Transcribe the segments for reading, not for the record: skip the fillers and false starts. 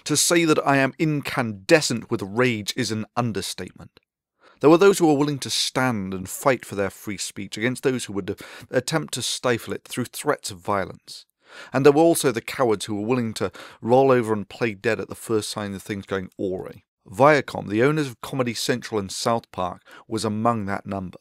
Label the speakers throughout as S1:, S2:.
S1: To say that I am incandescent with rage is an understatement. There were those who were willing to stand and fight for their free speech against those who would attempt to stifle it through threats of violence. And there were also the cowards who were willing to roll over and play dead at the first sign of things going awry. Viacom, the owners of Comedy Central and South Park, was among that number.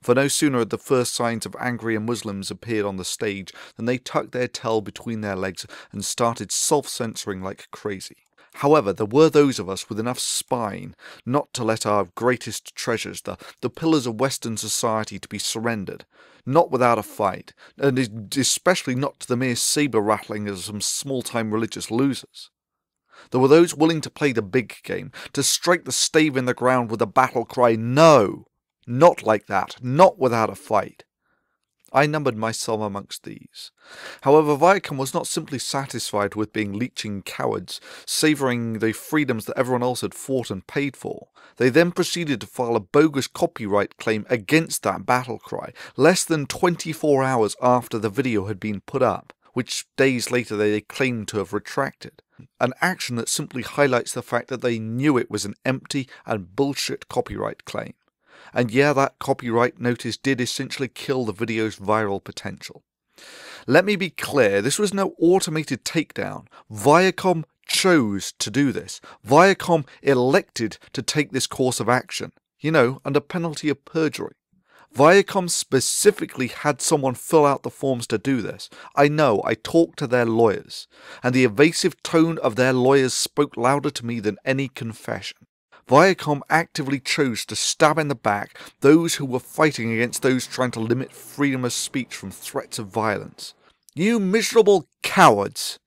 S1: For no sooner had the first signs of angry Muslims appeared on the stage than they tucked their tail between their legs and started self-censoring like crazy. However, there were those of us with enough spine not to let our greatest treasures, the pillars of Western society, to be surrendered, not without a fight, and especially not to the mere sabre-rattling of some small-time religious losers. There were those willing to play the big game, to strike the stave in the ground with the battle cry, "No! Not like that, not without a fight." I numbered myself amongst these. However, Viacom was not simply satisfied with being leeching cowards, savouring the freedoms that everyone else had fought and paid for. They then proceeded to file a bogus copyright claim against that battle cry, less than 24 hours after the video had been put up, which days later they claimed to have retracted. An action that simply highlights the fact that they knew it was an empty and bullshit copyright claim. And yeah, that copyright notice did essentially kill the video's viral potential. Let me be clear, this was no automated takedown. Viacom chose to do this. Viacom elected to take this course of action, under penalty of perjury. Viacom specifically had someone fill out the forms to do this. I know, I talked to their lawyers, and the evasive tone of their lawyers spoke louder to me than any confession. Viacom actively chose to stab in the back those who were fighting against those trying to limit freedom of speech from threats of violence. You miserable cowards!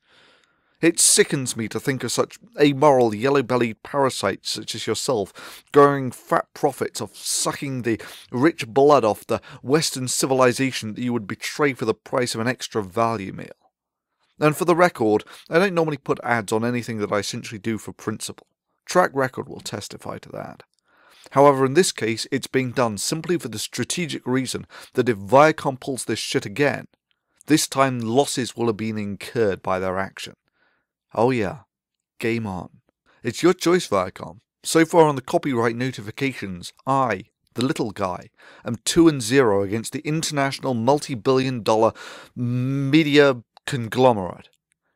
S1: It sickens me to think of such amoral, yellow-bellied parasites such as yourself growing fat profits off sucking the rich blood off the Western civilization that you would betray for the price of an extra value meal. And for the record, I don't normally put ads on anything that I essentially do for principle. Track record will testify to that. However, in this case, it's being done simply for the strategic reason that if Viacom pulls this shit again, this time losses will have been incurred by their action. Oh yeah, game on. It's your choice, Viacom. So far on the copyright notifications, I, the little guy, am 2-0 against the international multi-billion-dollar media conglomerate.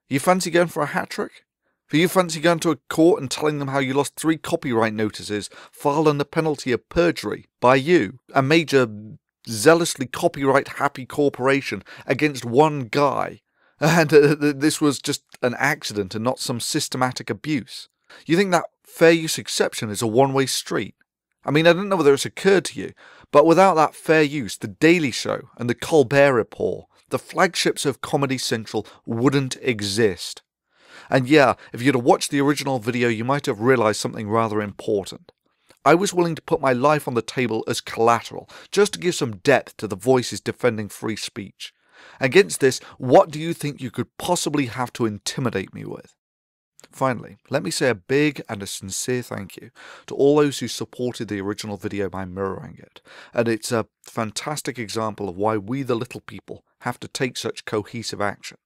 S1: You fancy going for a hat-trick? For you fancy going to a court and telling them how you lost 3 copyright notices filed under penalty of perjury by you, a major, zealously copyright-happy corporation, against one guy, and this was just an accident and not some systematic abuse? You think that fair use exception is a one-way street? I mean, I don't know whether it's occurred to you, but without that fair use, The Daily Show and The Colbert Report, the flagships of Comedy Central, wouldn't exist. And yeah, if you'd have watched the original video, you might have realised something rather important. I was willing to put my life on the table as collateral, just to give some depth to the voices defending free speech. Against this, what do you think you could possibly have to intimidate me with? Finally, let me say a big and a sincere thank you to all those who supported the original video by mirroring it, and it's a fantastic example of why we the little people have to take such cohesive action.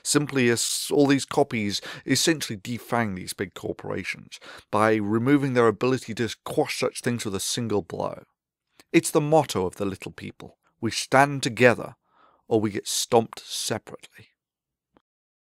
S1: Simply as all these copies essentially defang these big corporations by removing their ability to quash such things with a single blow. It's the motto of the little people. We stand together or we get stomped separately.